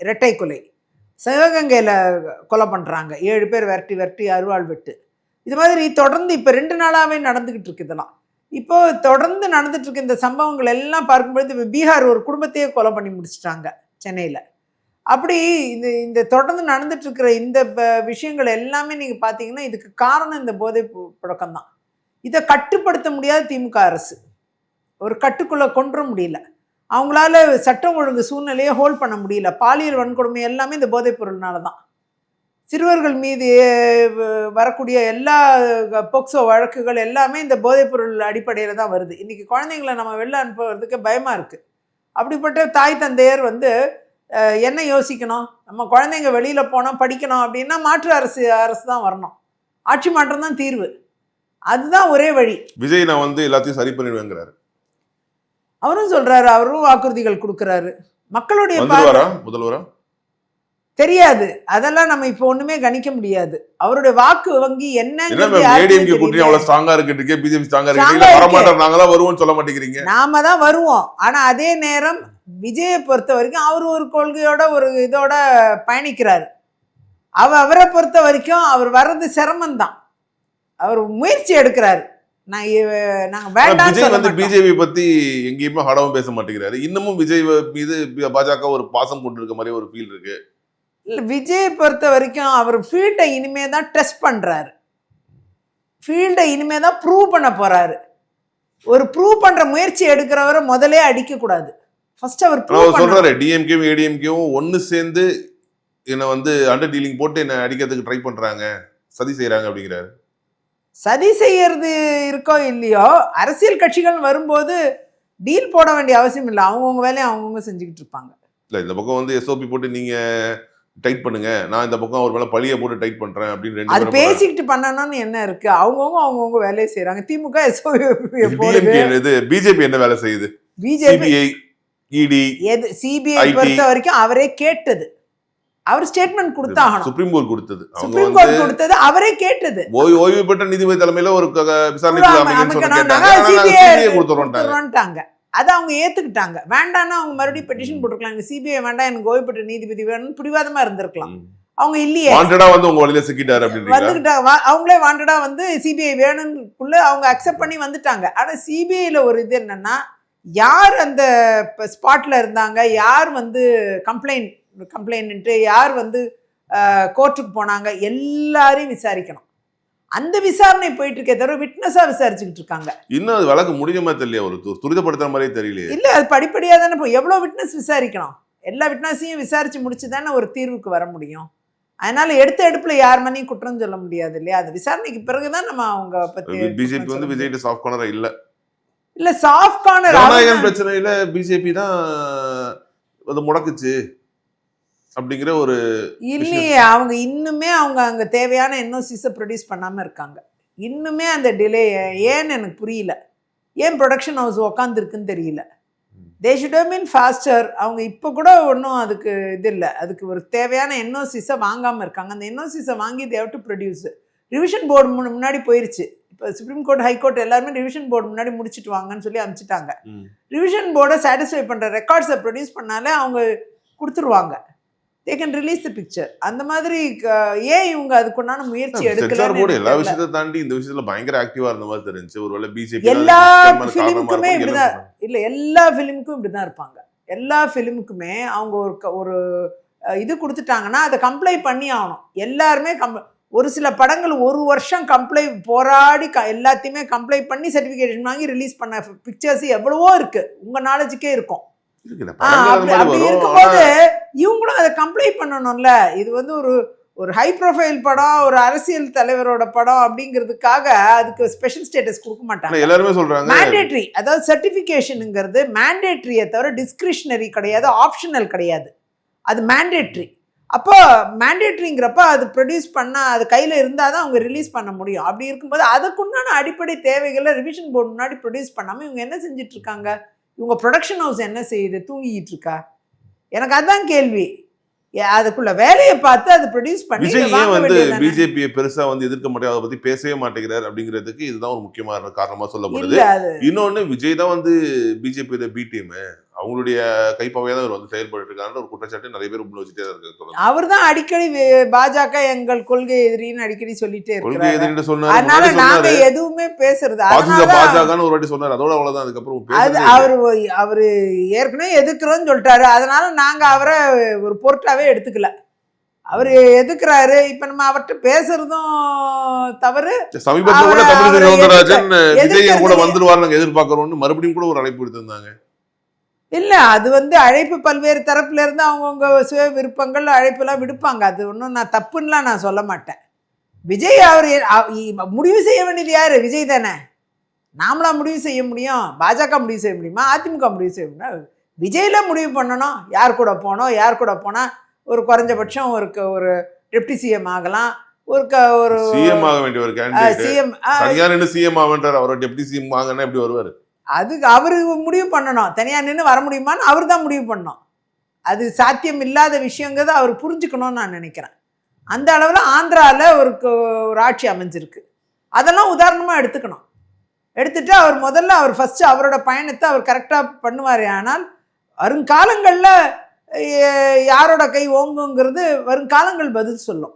இரட்டை கொலை, சிவகங்கையில் கொலை பண்ணுறாங்க, 7 பேர் விரட்டி அருவாள் வெட்டு. இது மாதிரி தொடர்ந்து இப்போ 2 நாளாகவே நடந்துக்கிட்டு இருக்கு. இதெல்லாம் இப்போ தொடர்ந்து நடந்துட்டுருக்கு. இந்த சம்பவங்கள் எல்லாம் பார்க்கும்பொழுது இப்போ பீகார் ஒரு குடும்பத்தையே கொலை பண்ணி முடிச்சிட்டாங்க சென்னையில். அப்படி இந்த தொடர்ந்து நடந்துட்டுருக்கிற இந்த விஷயங்கள் எல்லாமே நீங்கள் பார்த்தீங்கன்னா இதுக்கு காரணம் இந்த போதை புழக்கம்தான். இதை கட்டுப்படுத்த முடியாத திமுக அரசு, ஒரு கட்டுக்குள்ளே கொண்டு முடியல. அவங்களால சட்டம் ஒழுங்கு சூழ்நிலையை ஹோல்ட் பண்ண முடியல. பாலியல் வன்கொடுமை எல்லாமே இந்த போதைப் பொருள்னால தான். சிறுவர்கள் மீது வரக்கூடிய எல்லா போக்சோ வழக்குகள் எல்லாமே இந்த போதைப் பொருள் அடிப்படையில் தான் வருது. இன்றைக்கி குழந்தைங்களை நம்ம வெளில அனுப்புறதுக்கு பயமாக இருக்குது. அப்படிப்பட்ட தாய் தந்தையர் என்ன யோசிக்கணும்? நம்ம குழந்தைங்க வெளியில் போனோம் படிக்கணும் அப்படின்னா மாற்று அரசு தான் வரணும். ஆட்சி மாற்றம் தான் தீர்வு. அதுதான் ஒரே வழி. விஜய் நான் எல்லாத்தையும் சரி பண்ணிடுவேங்கிறாரு. அவரும் சொல்றாரு, அவரும் வாக்குறுதிகள் கொடுக்கறாரு. மக்களுடைய முதல்வரா தெரியாது, அதெல்லாம் நம்ம இப்ப ஒண்ணுமே கணிக்க முடியாது. அவருடைய வாக்கு வங்கி என்ன நாம தான் வருவோம். ஆனா அதே நேரம் விஜயை பொறுத்த வரைக்கும் அவர் ஒரு கொள்கையோட ஒரு இதோட பயணிக்கிறாரு. அவரை பொறுத்த வரைக்கும் அவர் வர்றது சிரமம்தான். அவர் முயற்சி எடுக்கிறாரு. பிஜேபி பத்தி எங்கேயுமே ஹடவும் பேச மாட்டேங்கிறாரு. இன்னமும் விஜய் மீது பாஜக ஒரு பாசம் கொண்டு இருக்க மாதிரி ஒரு ஃபீல் இருக்கு. இல்ல, விஜய் பொறுத்த வரைக்கும் அவர் ஃபீல்டை இனிமே தான் டெஸ்ட் பண்றாரு. ஃபீல்டை இனிமே தான் ப்ரூவ் பண்ண போறாரு. ஒரு ப்ரூவ் பண்ற முயற்சி எடுக்கிறவரை முதலே அடிக்க கூடாது. ஃபர்ஸ்ட் அவர் சொல்றாரு, டிஎம்கேவும் ஏடிஎம்கேவும் ஒன்னு சேர்ந்து என்ன அண்டர் டீலிங் போட்டு என்ன அடிக்கிறதுக்கு ட்ரை பண்றாங்க, சதி செய்யறாங்க அப்படிங்கிறாரு. சதி செய்யறது இருக்கோ இல்லையோ, அரசியல் கட்சிகள் வரும்போது டீல் போட வேண்டிய அவசியம் இல்லை. அவங்கவுங்க வேலையை அவங்கவுங்க செஞ்சுக்கிட்டு இருப்பாங்க. இல்லை, இந்த பக்கம் எஸ்ஓபி போட்டு நீங்க டைட் பண்ணுங்க, நான் இந்த பக்கம் ஒரு வேலை பழிய போட்டு டைட் பண்றேன் அப்படின்னு அது பேசிக்கிட்டு பண்ணணும்னு என்ன இருக்கு? அவங்கவுங்க வேலையை செய்யறாங்க. திமுக பிஜேபி என்ன வேலை செய்யுது? பிஜேபி சிபிஐ பொறுத்த வரைக்கும் அவரே கேட்டது, அவர் ஸ்டேட்மெண்ட் கொடுத்தாகணும். சுப்ரீம் கோர்ட் கொடுத்தது, சுப்ரீம் கோர்ட் கொடுத்தது அவரே கேட்டது. ஓய்வு பெற்ற நீதிபதி தலைமையில ஒரு விசாரணை கொடுத்துருவாங்க. அதை அவங்க ஏத்துக்கிட்டாங்க. வேண்டாம்னா அவங்க மறுபடியும் பெட்டிஷன் போட்டுருக்கலாம், சிபிஐ வேண்டாம், எனக்கு ஓய்வு பெற்ற நீதிபதி வேணும்னு பிடிவாதமா இருந்திருக்கலாம். அவங்க இல்லையே, வந்துட்டாங்க. அவங்களே வாண்டடா சிபிஐ வேணும்னுக்குள்ள அவங்க அக்செப்ட் பண்ணி வந்துட்டாங்க. ஆனா சிபிஐல ஒரு இது என்னன்னா, யார் அந்த ஸ்பாட்ல இருந்தாங்க, யார் கம்ப்ளைண்ட் யார் கோர்ட்டுக்கு போனாங்க, எல்லாரையும் விசாரிக்கணும். அந்த விசாரணை போயிட்டு இருக்கே தவிர விட்னஸா விசாரிச்சுக்கிட்டு இருக்காங்க. இன்னும் அது வழக்கு முடியுமா தெரியல, ஒரு துரிதப்படுத்துற மாதிரியே தெரியல. இல்ல, அது படிப்படியா தானே போய் எவ்வளவு விட்னஸ் விசாரிக்கணும்? எல்லா விட்னஸையும் விசாரிச்சு முடிச்சுதானே ஒரு தீர்வுக்கு வர முடியும். அதனால எடுத்த எடுப்புல யார் மணியும் குற்றம் சொல்ல முடியாது இல்லையா? அது விசாரணைக்கு பிறகுதான் நம்ம அவங்க பத்தி. பிஜேபி விஜய் சாஃப்ட் கார்னரா இல்ல சாஃப்ட் கார்னர் பிரச்சனையில பிஜேபி தான் அது முடக்குச்சு அப்படிங்கிற ஒரு இல்லையே. அவங்க இன்னுமே அங்க தேவையான என்ஓசிஸை ப்ரொடியூஸ் பண்ணாம இருக்காங்க. இன்னுமே அந்த டிலே ஏன்னு எனக்கு புரியல. ஏன் ப்ரொடக்ஷன் ஹவுஸ் உக்காந்துருக்குன்னு தெரியல. They should have been faster. அவங்க இப்போ கூட ஒன்றும் அதுக்கு இது இல்லை. அதுக்கு ஒரு தேவையான என்ஓசிஸை வாங்காமல் இருக்காங்க. அந்த என்ஓசிஸை வாங்கி they have to produce. Revision board முன்னாடி போயிருச்சு. இப்போ சுப்ரீம் கோர்ட், ஹைகோர்ட் எல்லாருமே ரிவிஷன் போர்டு முன்னாடி முடிச்சுட்டு வாங்கன்னு சொல்லி அனுப்பிச்சிட்டாங்க. ரிவிஷன் போர்டை சாட்டிஸ்ஃபை பண்ணுற ரெக்கார்ட்ஸை ப்ரொடியூஸ் பண்ணாலே அவங்க கொடுத்துருவாங்க. they can release the picture. அந்த மாதிரி ஏன் இவங்க அதுக்குண்டான முயற்சி எடுக்கல? எல்லா விஷயத்தை தாண்டி இந்த விஷயத்துல பயங்கர ஆக்டிவா இருந்த மாதிரி தெரிஞ்சு. ஒருவேளை பிஜேபி எல்லா ஃபிலிமுக்குமே இப்படிதான் இல்ல, எல்லா ஃபிலிமுக்கும் இப்படிதான் இருப்பாங்க. எல்லா ஃபிலிமுக்குமே அவங்க ஒரு இது கொடுத்துட்டாங்கன்னா அதை கம்ப்ளை பண்ணி ஆகணும். எல்லாருமே ஒரு சில படங்கள் ஒரு வருஷம் போராடி எல்லாத்தையுமே கம்ப்ளை பண்ணி சர்டிஃபிகேஷன் வாங்கி ரிலீஸ் பண்ண பிக்சர்ஸ் எவ்வளவோ இருக்கு, உங்க நாலேஜுக்கே இருக்கும். அப்படி இருக்கும்போது இவங்களும் அதை கம்ப்ளைண்ட் பண்ணணும்ல. இது ஒரு ஹை ப்ரொஃபைல் படம், ஒரு அரசியல் தலைவரோட படம் அப்படிங்கிறதுக்காக அதுக்கு ஸ்பெஷல் ஸ்டேட்டஸ் கொடுக்க மாட்டாங்க. எல்லாருமே சொல்றாங்க மேண்டேட்ரி. அதாவது சர்டிஃபிகேஷனுங்கிறது மேண்டேட்ரியை தவிர டிஸ்கிரிஷனரி கிடையாது, ஆப்ஷனல் கிடையாது, அது மேண்டேட்ரி. அப்போ மேண்டேட்ரிங்கிறப்ப அது ப்ரொடியூஸ் பண்ணால் அது கையில் இருந்தால் தான் அவங்க ரிலீஸ் பண்ண முடியும். அப்படி இருக்கும்போது அதுக்குண்டான அடிப்படை தேவைகளை ரிவிஷன் போர்டு முன்னாடி ப்ரொடியூஸ் பண்ணாமல் இவங்க என்ன செஞ்சுட்டு இருக்காங்க? இவங்க ப்ரொடக்ஷன் ஹவுஸ் என்ன செய்யுது? தூங்கிட்டு இருக்கா? எனக்கு அதான் கேள்வி. அதுக்குள்ள வேலையை பார்த்து அதை ப்ரொடியூஸ் பண்ணி பிஜேபியை பெருசா எதிர்க்க மாட்டேன், அதை பத்தி பேசவே மாட்டேங்கிறார் அப்படிங்கிறதுக்கு இதுதான் ஒரு முக்கியமான காரணமா சொல்லப்படுது. இன்னொன்னு, விஜய் தான் பிஜேபி பி டீம், அவங்களுடைய கைப்பாவையா தான் இவர் செயல்பட்டு இருக்காங்க ஒரு குற்றச்சாட்டு நிறைய பேர் முன் வச்சுட்டே இருக்காங்க. அவர் தான் அடிக்கடி பாஜக எங்கள் கொள்கை எதிரின்னு அடிக்கடி சொல்லிட்டே இருக்காரு. அதனால நாங்க எதுவுமே பேசுறது பாஜகன்னு ஒரு வாட்டி சொன்னார், அதோட அவ்வளவுதான். அதுக்கப்புறம் அவரு ஏற்கனவே எதிர்க்கிறோம்னு சொல்லிட்டாரு. அதனால நாங்க அவரை ஒரு பொருட்டாவே எடுத்துக்கல. அவர் எதுக்குறாரு? இப்ப நம்ம அவர்கிட்ட பேசுறதும் தவறு. சமீபத்துல கூட தமிழிசை சவுந்தரராஜன் விஜய் கூட வந்துருவாரு நாங்க எதிர்பார்க்கிறோம்னு மறுபடியும் கூட ஒரு அழைப்பு எடுத்திருந்தாங்க. இல்ல அது வந்து அழைப்பு பல்வேறு தரப்புல இருந்து அவங்கவுங்க சுய விருப்பங்கள் அழைப்பெல்லாம் விடுப்பாங்க. அது ஒன்றும் நான் தப்புன்னுலாம் நான் சொல்ல மாட்டேன். விஜய் அவர் முடிவு செய்ய வேண்டியது யாரு? விஜய் தானே. நாமளா முடிவு செய்ய முடியும்? பாஜக முடிவு செய்ய முடியுமா? அதிமுக முடிவு செய்ய முடியுமா? விஜய்ல முடிவு பண்ணணும். யார் கூட போனோம், யார் கூட போனா ஒரு குறைஞ்சபட்சம் ஒரு டெப்டி சிஎம் ஆகலாம், ஒரு சிஎம் ஆக வேண்டிய ஒரு கேண்டிடேட் சிஎம் தனியா நின்னு சிஎம் ஆகன்றார். அவர் டெப்டி சிஎம் ஆகனா எப்படி வருவாரு? அதுக்கு அவரு முடிவு பண்ணணும். தனியா நின்று வர முடியுமான்னு அவர் தான் முடிவு பண்ணணும். அது சாத்தியம் இல்லாத விஷயங்கிறத அவர் புரிஞ்சுக்கணும்னு நான் நினைக்கிறேன். அந்த அளவில் ஆந்திராவில் ஒரு ஆட்சி அமைஞ்சிருக்கு. அதெல்லாம் உதாரணமாக எடுத்துக்கணும். எடுத்துட்டு அவர் ஃபர்ஸ்ட் அவரோட பயணத்தை அவர் கரெக்டாக பண்ணுவார். ஆனால் வருங்காலங்களில் யாரோட கை ஓங்குங்கிறது வருங்காலங்கள் பதில் சொல்லும்.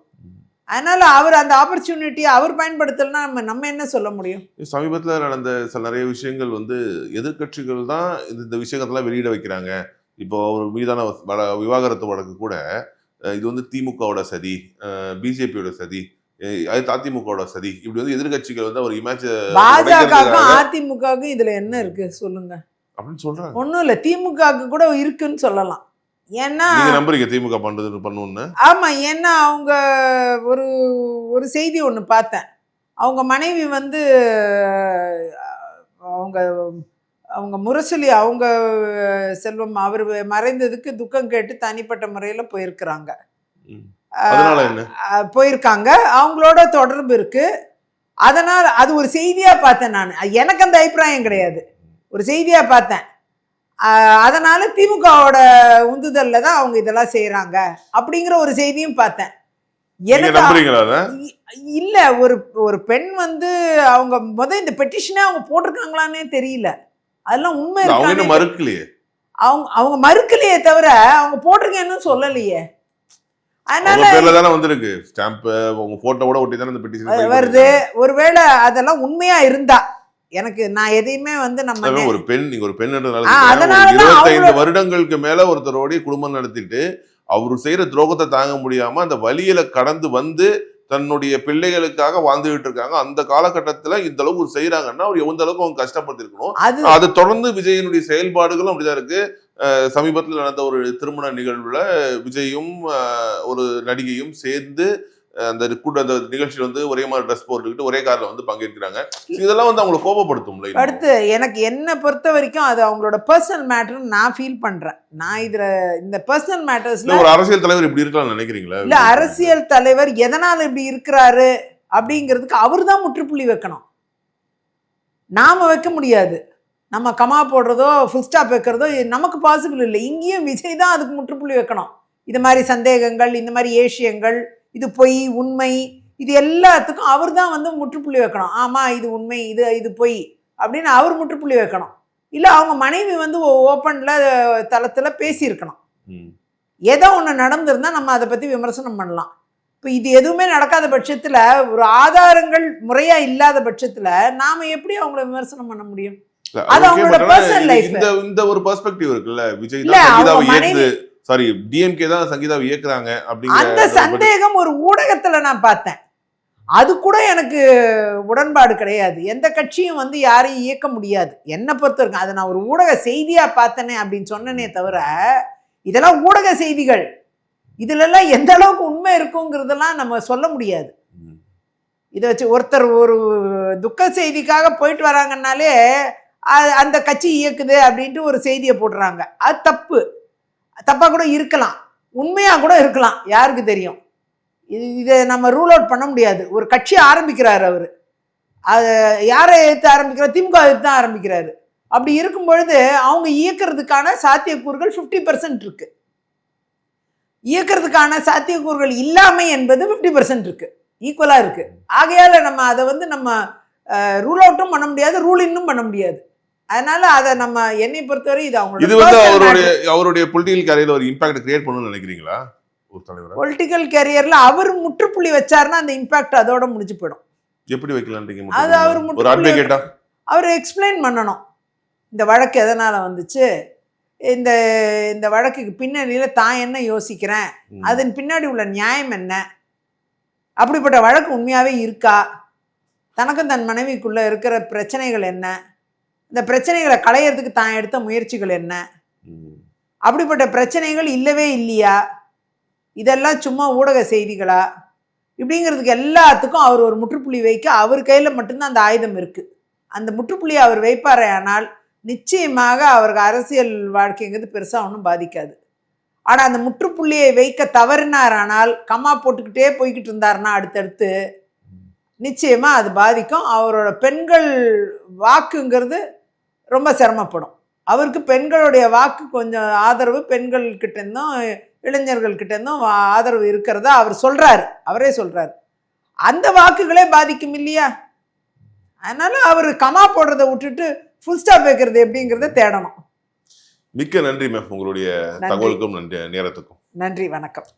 அதனால அவர் அந்த ஆப்பர்ச்சுனிட்டியை அவர் பயன்படுத்தலைன்னா நம்ம என்ன சொல்ல முடியும்? சமீபத்தில் நடந்த சில நிறைய விஷயங்கள் வந்து எதிர்கட்சிகள் தான் இந்த விஷயத்தெல்லாம் வெளியிட வைக்கிறாங்க. இப்போ அவர் மீதான விவாகரத்து வழக்கு கூட இது வந்து திமுகவோட சதி, பிஜேபியோட சதி, அதிமுகவோட சதி, இப்படி வந்து எதிர்கட்சிகள் வந்து ஒரு இமேஜ் பாஜகவுக்கும் அதிமுகவுக்கும் இதுல என்ன இருக்கு சொல்லுங்க அப்படின்னு சொல்றாங்க. ஒன்றும் இல்லை, திமுகவுக்கு கூட இருக்குன்னு சொல்லலாம். ஏன்னா நம்புறீங்க திமுக பண்ணுன்னு? ஆமா, ஏன்னா அவங்க ஒரு செய்தி ஒன்று பார்த்தேன். அவங்க மனைவி வந்து அவங்க முரசொலி அவங்க செல்வம் அவர் மறைந்ததுக்கு துக்கம் கேட்டு தனிப்பட்ட முறையில் போயிருக்கிறாங்க. போயிருக்காங்க, அவங்களோட தொடர்பு இருக்கு. அதனால் அது ஒரு செய்தியா பார்த்தேன் நான். எனக்கு அந்த அபிப்பிராயம் கிடையாது, ஒரு செய்தியா பார்த்தேன். அதனால திமுகவோட உந்துதல்ல தான் அவங்க இதெல்லாம் செய்யறாங்க அப்படிங்கிற ஒரு செய்தியும் பார்த்தேன். இல்ல, ஒரு பெண் வந்து அவங்க இந்த பெட்டிஷனே அவங்க போட்டிருக்காங்களான்னே தெரியல. அதெல்லாம் உண்மை அவங்க மறுக்கலையே தவிர அவங்க போட்டிருக்கேன்னு சொல்லலையே. அதனால வருது. ஒருவேளை அதெல்லாம் உண்மையா இருந்தா எனக்கு நான் எதையுமே வந்து நம்ம ஒரு பெண் 25 வருடங்களுக்கு மேல ஒருத்தரோடைய குடும்பம் நடத்திட்டு அவரு செய்யற துரோகத்தை தாங்க முடியாம அந்த வழியில கடந்து வந்து தன்னுடைய பிள்ளைகளுக்காக வாழ்ந்துகிட்டு இருக்காங்க. அந்த காலகட்டத்துல இந்த அளவுக்கு செய்யறாங்கன்னா அவர் எந்த அளவுக்கு அவங்க கஷ்டப்பட்டிருக்கணும். அது தொடர்ந்து விஜயனுடைய செயல்பாடுகளும் அப்படிதான் இருக்கு. சமீபத்தில் நடந்த ஒரு திருமண நிகழ்வுல விஜயும் ஒரு நடிகையும் சேர்ந்து அந்த நிகழ்ச்சியில் வந்து ஒரே மாதிரி ட்ரெஸ் போட்டுக்கிட்டு ஒரே கார்ல வந்து பங்கேற்கிறாங்க. இதெல்லாம் வந்து அவங்களை கோபப்படுத்தும். அடுத்து எனக்கு என்ன பொறுத்த வரைக்கும் அது அவங்களோட பர்சனல் மேட்டர்னு நான் ஃபீல் பண்றேன். நான் இந்த பர்சனல் மேட்டர்ஸ்ல ஒரு அரசியல் தலைவர் இப்படி இருக்கலாம் நினைக்கிறீங்களா? இல்ல, அரசியல் தலைவர் எதனால இப்படி இருக்கிறாரு அப்படிங்கிறதுக்கு அவர் தான் முற்றுப்புள்ளி வைக்கணும். நாம வைக்க முடியாது. நம்ம கமா போடுறதோ ஃபுல் ஸ்டாப் வைக்கிறதோ நமக்கு பாசிபிள் இல்லை. இங்கேயும் விஜய் தான் அதுக்கு முற்றுப்புள்ளி வைக்கணும். இது மாதிரி சந்தேகங்கள், இந்த மாதிரி ஏஷியங்கள், இது பொய் உண்மை, இது எல்லாத்துக்கும் அவர் தான் வந்து முற்றுப்புள்ளி வைக்கணும். ஆமா இது உண்மை, இது பொய் அப்படின்னு அவர் முற்றுப்புள்ளி வைக்கணும். இல்லை அவங்க மனைவி வந்து ஓப்பன்ல தளத்துல பேசியிருக்கணும். ஏதோ ஒன்று நடந்திருந்தா நம்ம அதை பத்தி விமர்சனம் பண்ணலாம். இப்போ இது எதுவுமே நடக்காத பட்சத்துல, ஒரு ஆதாரங்கள் முறையா இல்லாத பட்சத்துல நாம எப்படி அவங்கள விமர்சனம் பண்ண முடியும்? அது அவங்களோட பர்சனல் லைஃப். இந்த ஒரு பெர்ஸ்பெக்டிவ் இருக்குல்ல, விஜய் தான் சாரி டிஎம்கே தான் சங்கீதாவை இயக்குறாங்க அப்படிங்கிற அந்த சந்தேகம் ஒரு ஊடகத்துல நான் பார்த்தேன். அது கூட எனக்கு உடன்பாடு கிடையாது. எந்த கட்சியும் வந்து யாரையும் இயக்க முடியாது என்ன பொறுத்த வரைக்கும். அதை நான் ஒரு ஊடக செய்தியா பார்த்தனே அப்படின்னு சொன்னனே தவிர, இதெல்லாம் ஊடக செய்திகள், இதுல எல்லாம் எந்த அளவுக்கு உண்மை இருக்குங்கிறதெல்லாம் நம்ம சொல்ல முடியாது. இதை வச்சு ஒருத்தர் ஒரு துக்க செய்திக்காக போயிட்டு வராங்கன்னாலே அந்த கட்சி இயக்குது அப்படின்ட்டு ஒரு செய்தியை போடுறாங்க. அது தப்பா கூட இருக்கலாம், உண்மையா கூட இருக்கலாம், யாருக்கு தெரியும். இதை நம்ம ரூல் அவுட் பண்ண முடியாது. ஒரு கட்சி ஆரம்பிக்கிறாரு அவரு, அது யாரை எடுத்து ஆரம்பிக்கிறார்? திமுக எடுத்து தான் ஆரம்பிக்கிறாரு. அப்படி இருக்கும் பொழுது அவங்க இயக்கிறதுக்கான சாத்தியக்கூறுகள் 50% இருக்கு. இயக்கிறதுக்கான சாத்தியக்கூறுகள் இல்லாமை என்பது 50% இருக்கு, ஈக்குவலா இருக்கு. ஆகையால நம்ம அதை வந்து நம்ம ரூல் அவுட்டும் பண்ண முடியாது, ரூல் இன்னும் பண்ண முடியாது. அதனால அதை நம்ம என்னை பொறுத்தவரை இது அவருடைய பொலிட்டிக்கல் கேரியர்ல ஒரு இம்பாக்ட் கிரியேட் பண்ணணும்னு நினைக்கிறீங்களா? ஒரு தலைவர் பொலிட்டிக்கல் கேரியர்ல அவர் முற்றுப்புள்ளி வச்சாருன்னா அந்த இம்பாக்ட் அதோட முடிஞ்சு போயிடும். எப்படி வைக்கலாம்ன்றீங்க? அது அவர் எக்ஸ்பிளைன் பண்ணணும். இந்த வழக்கு எதனால வந்துச்சு, இந்த இந்த வழக்குக்கு பின்னணியில் தான் என்ன யோசிக்கிறேன், அதன் பின்னாடி உள்ள நியாயம் என்ன, அப்படிப்பட்ட வழக்கு உண்மையாகவே இருக்கா, தனக்கும் தன் மனைவிக்குள்ளே இருக்கிற பிரச்சனைகள் என்ன, இந்த பிரச்சனைகளை களையிறதுக்கு தான் எடுத்த முயற்சிகள் என்ன, அப்படிப்பட்ட பிரச்சனைகள் இல்லவே இல்லையா, இதெல்லாம் சும்மா ஊடக செய்திகளா, இப்படிங்கிறதுக்கு எல்லாத்துக்கும் அவர் ஒரு முற்றுப்புள்ளி வைக்க அவர் கையில் மட்டும்தான் அந்த ஆயுதம் இருக்குது. அந்த முற்றுப்புள்ளியை அவர் வைப்பாரே ஆனால் நிச்சயமாக அவருக்கு அரசியல் வாழ்க்கைங்கிறது பெருசாக ஒன்றும் பாதிக்காது. ஆனால் அந்த முற்றுப்புள்ளியை வைக்க தவறினாரானால், கம்மா போட்டுக்கிட்டே போய்கிட்டு இருந்தாருன்னா அடுத்தடுத்து நிச்சயமாக அது பாதிக்கும். அவரோட பெண்கள் வாக்குங்கிறது ரொம்ப சிரமப்படும். அவருக்கு பெண்களுடைய வாக்கு கொஞ்சம் ஆதரவு பெண்கள்கிட்டேருந்தும் இளைஞர்கள்கிட்டேருந்தும் ஆதரவு இருக்கிறதா அவர் சொல்கிறாரு, அவரே சொல்கிறாரு. அந்த வாக்குகளே பாதிக்கும் இல்லையா? அதனால அவர் கமா போடுறதை விட்டுட்டு ஃபுல் ஸ்டாப் வைக்கிறது எப்படிங்கிறத தேடணும். மிக்க நன்றி மேம், உங்களுடைய தகவலுக்கும் நன்றி, நேரத்துக்கும் நன்றி, வணக்கம்.